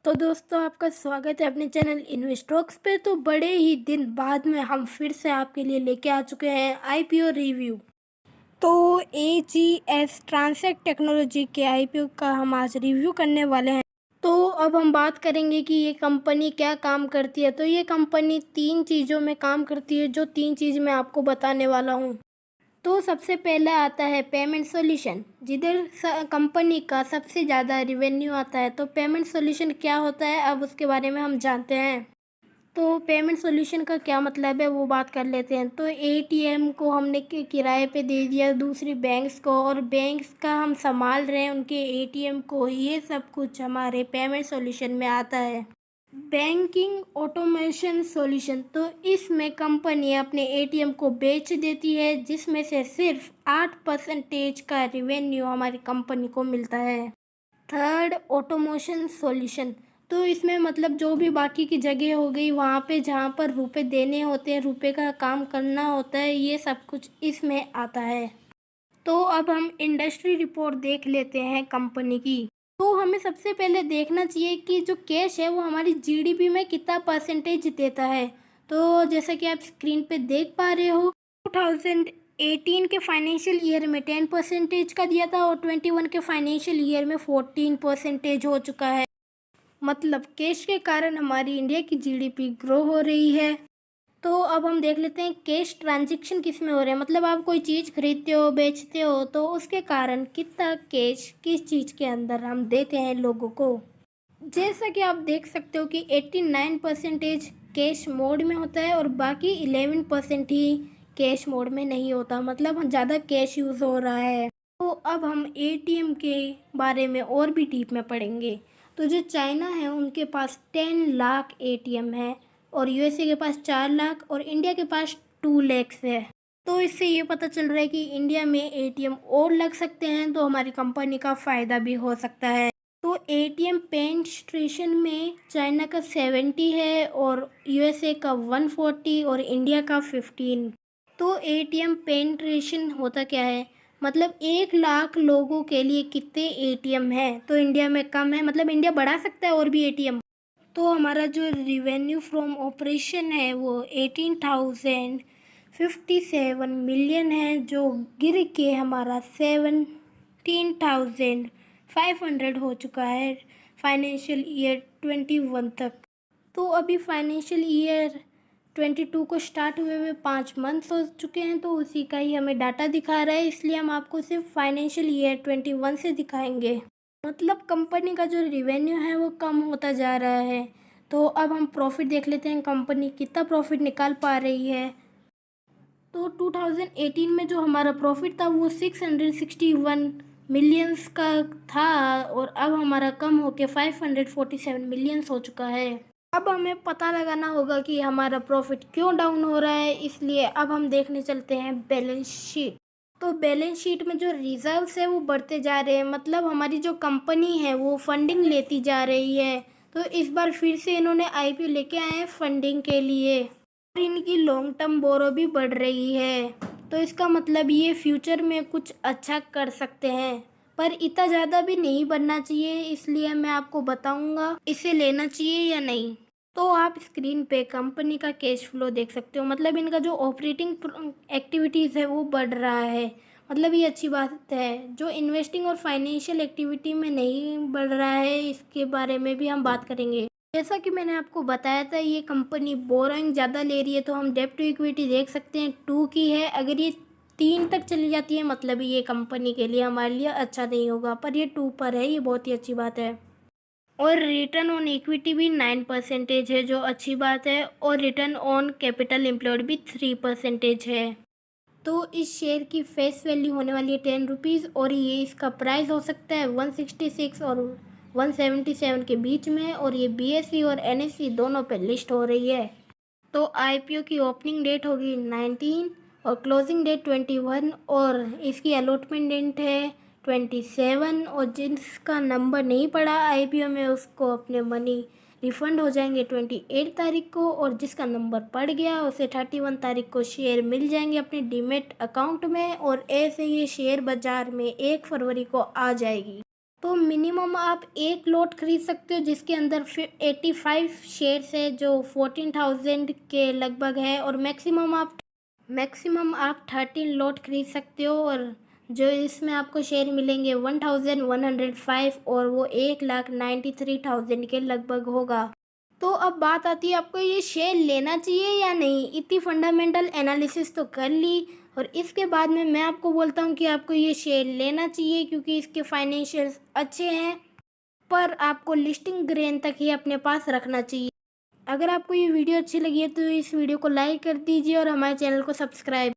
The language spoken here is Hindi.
तो दोस्तों आपका स्वागत है अपने चैनल इन्वेस्टॉक्स पे। तो बड़े ही दिन बाद में हम फिर से आपके लिए लेके आ चुके हैं आईपीओ रिव्यू। तो एजीएस ट्रांसेक्ट टेक्नोलॉजी के आईपीओ का हम आज रिव्यू करने वाले हैं। तो अब हम बात करेंगे कि ये कंपनी क्या काम करती है। तो ये कंपनी 3 चीज़ों में काम करती है, जो 3 चीज़ मैं आपको बताने वाला हूँ। तो सबसे पहला आता है पेमेंट सॉल्यूशन, जिधर कंपनी का सबसे ज़्यादा रिवेन्यू आता है। तो पेमेंट सॉल्यूशन क्या होता है, अब उसके बारे में हम जानते हैं। तो पेमेंट सॉल्यूशन का क्या मतलब है वो बात कर लेते हैं। तो एटीएम को हमने किराए पे दे दिया दूसरी बैंक्स को, और बैंक्स का हम संभाल रहे हैं उनके एटीएम को। ये सब कुछ हमारे पेमेंट सॉल्यूशन में आता है। बैंकिंग ऑटोमेशन सॉल्यूशन, तो इसमें कंपनी अपने एटीएम को बेच देती है, जिसमें से सिर्फ 8% का रिवेन्यू हमारी कंपनी को मिलता है। थर्ड, ऑटोमेशन सॉल्यूशन, तो इसमें मतलब जो भी बाकी की जगह हो गई वहाँ पे जहाँ पर रुपए देने होते हैं, रुपए का काम करना होता है, ये सब कुछ इसमें आता है। तो अब हम इंडस्ट्री रिपोर्ट देख लेते हैं कंपनी की। तो हमें सबसे पहले देखना चाहिए कि जो कैश है वो हमारी जीडीपी में कितना परसेंटेज देता है। तो जैसा कि आप स्क्रीन पे देख पा रहे हो, 2018 के फाइनेंशियल ईयर में 10% का दिया था, और 21 के फाइनेंशियल ईयर में 14% हो चुका है। मतलब कैश के कारण हमारी इंडिया की जीडीपी ग्रो हो रही है। तो अब हम देख लेते हैं कैश ट्रांजैक्शन किस में हो रहे हैं। मतलब आप कोई चीज़ खरीदते हो, बेचते हो, तो उसके कारण कितना कैश किस चीज़ के अंदर हम देते हैं लोगों को। जैसा कि आप देख सकते हो कि 89% कैश मोड में होता है, और बाकी 11% ही कैश मोड में नहीं होता। मतलब ज़्यादा कैश यूज़ हो रहा है। तो अब हम एटीएम के बारे में और भी डीप में पढ़ेंगे। तो जो चाइना है उनके पास 10 लाख एटीएम है, और यूएसए के पास 4 लाख, और इंडिया के पास 2 लाख है। तो इससे ये पता चल रहा है कि इंडिया में एटीएम और लग सकते हैं, तो हमारी कंपनी का फ़ायदा भी हो सकता है। तो एटीएम पेनिट्रेशन में चाइना का 70 है, और यूएसए का 140, और इंडिया का 15। तो एटीएम पेनिट्रेशन होता क्या है, मतलब 1 लाख लोगों के लिए कितने एटीएम हैं। तो इंडिया में कम है, मतलब इंडिया बढ़ा सकता है और भी एटीएम। तो हमारा जो रिवेन्यू फ्रॉम ऑपरेशन है वो 18,057 मिलियन है, जो गिर के हमारा 17,500 हो चुका है फाइनेंशियल ईयर 21 तक। तो अभी फाइनेंशियल ईयर 22 को स्टार्ट हुए हुए 5 मंथ्स हो चुके हैं, तो उसी का ही हमें डाटा दिखा रहा है, इसलिए हम आपको सिर्फ फाइनेंशियल ईयर 21 से दिखाएंगे। मतलब कंपनी का जो रिवेन्यू है वो कम होता जा रहा है। तो अब हम प्रॉफिट देख लेते हैं, कंपनी कितना प्रॉफिट निकाल पा रही है। तो 2018 में जो हमारा प्रॉफिट था वो 661 मिलियंस का था, और अब हमारा कम होके 547 मिलियंस हो चुका है। अब हमें पता लगाना होगा कि हमारा प्रॉफिट क्यों डाउन हो रहा है, इसलिए अब हम देखने चलते हैं बैलेंस शीट। तो बैलेंस शीट में जो रिजर्व्स है वो बढ़ते जा रहे हैं, मतलब हमारी जो कंपनी है वो फंडिंग लेती जा रही है। तो इस बार फिर से इन्होंने आईपीओ लेके आए हैं फंडिंग के लिए, और इनकी लॉन्ग टर्म बोरो भी बढ़ रही है। तो इसका मतलब ये फ्यूचर में कुछ अच्छा कर सकते हैं, पर इतना ज़्यादा भी नहीं बढ़ना चाहिए, इसलिए मैं आपको बताऊंगा इसे लेना चाहिए या नहीं। तो आप स्क्रीन पे कंपनी का कैश फ्लो देख सकते हो, मतलब इनका जो ऑपरेटिंग एक्टिविटीज़ है वो बढ़ रहा है। मतलब ये अच्छी बात है। जो इन्वेस्टिंग और फाइनेंशियल एक्टिविटी में नहीं बढ़ रहा है, इसके बारे में भी हम बात करेंगे। जैसा कि मैंने आपको बताया था, ये कंपनी बोरोइंग ज़्यादा ले रही है, तो हम डेब्ट टू इक्विटी देख सकते हैं 2 की है। अगर ये 3 तक चली जाती है, मतलब ये कंपनी के लिए हमारे लिए अच्छा नहीं होगा, पर ये 2 पर है, ये बहुत ही अच्छी बात है। और रिटर्न ऑन इक्विटी भी 9% है, जो अच्छी बात है, और रिटर्न ऑन कैपिटल एम्प्लॉयड भी 3% है। तो इस शेयर की फेस वैल्यू होने वाली है 10 रुपीज़, और ये इसका प्राइस हो सकता है 166 और 177 के बीच में, और ये बीएसई और एनएसई दोनों पे लिस्ट हो रही है। तो आईपीओ की ओपनिंग डेट होगी 19 और क्लोजिंग डेट 21, और इसकी अलॉटमेंट डेट है 27, और जिसका नंबर नहीं पड़ा आईपीओ में उसको अपने मनी रिफ़ंड हो जाएंगे 28 तारीख को, और जिसका नंबर पड़ गया उसे 31 तारीख को शेयर मिल जाएंगे अपने डीमेट अकाउंट में, और ऐसे ये शेयर बाज़ार में 1 फरवरी को आ जाएगी। तो मिनिमम आप एक लॉट खरीद सकते हो जिसके अंदर 85 शेयर्स है जो 14,000 के लगभग है, और मैक्सिमम आप 13 लॉट खरीद सकते हो, और जो इसमें आपको शेयर मिलेंगे 1105, और वो 1,93,000 के लगभग होगा। तो अब बात आती है आपको ये शेयर लेना चाहिए या नहीं। इतनी फंडामेंटल एनालिसिस तो कर ली, और इसके बाद में मैं आपको बोलता हूँ कि आपको ये शेयर लेना चाहिए क्योंकि इसके फाइनेंशियल्स अच्छे हैं, पर आपको लिस्टिंग ग्रेन तक ही अपने पास रखना चाहिए। अगर आपको ये वीडियो अच्छी लगी है तो इस वीडियो को लाइक कर दीजिए और हमारे चैनल को सब्सक्राइब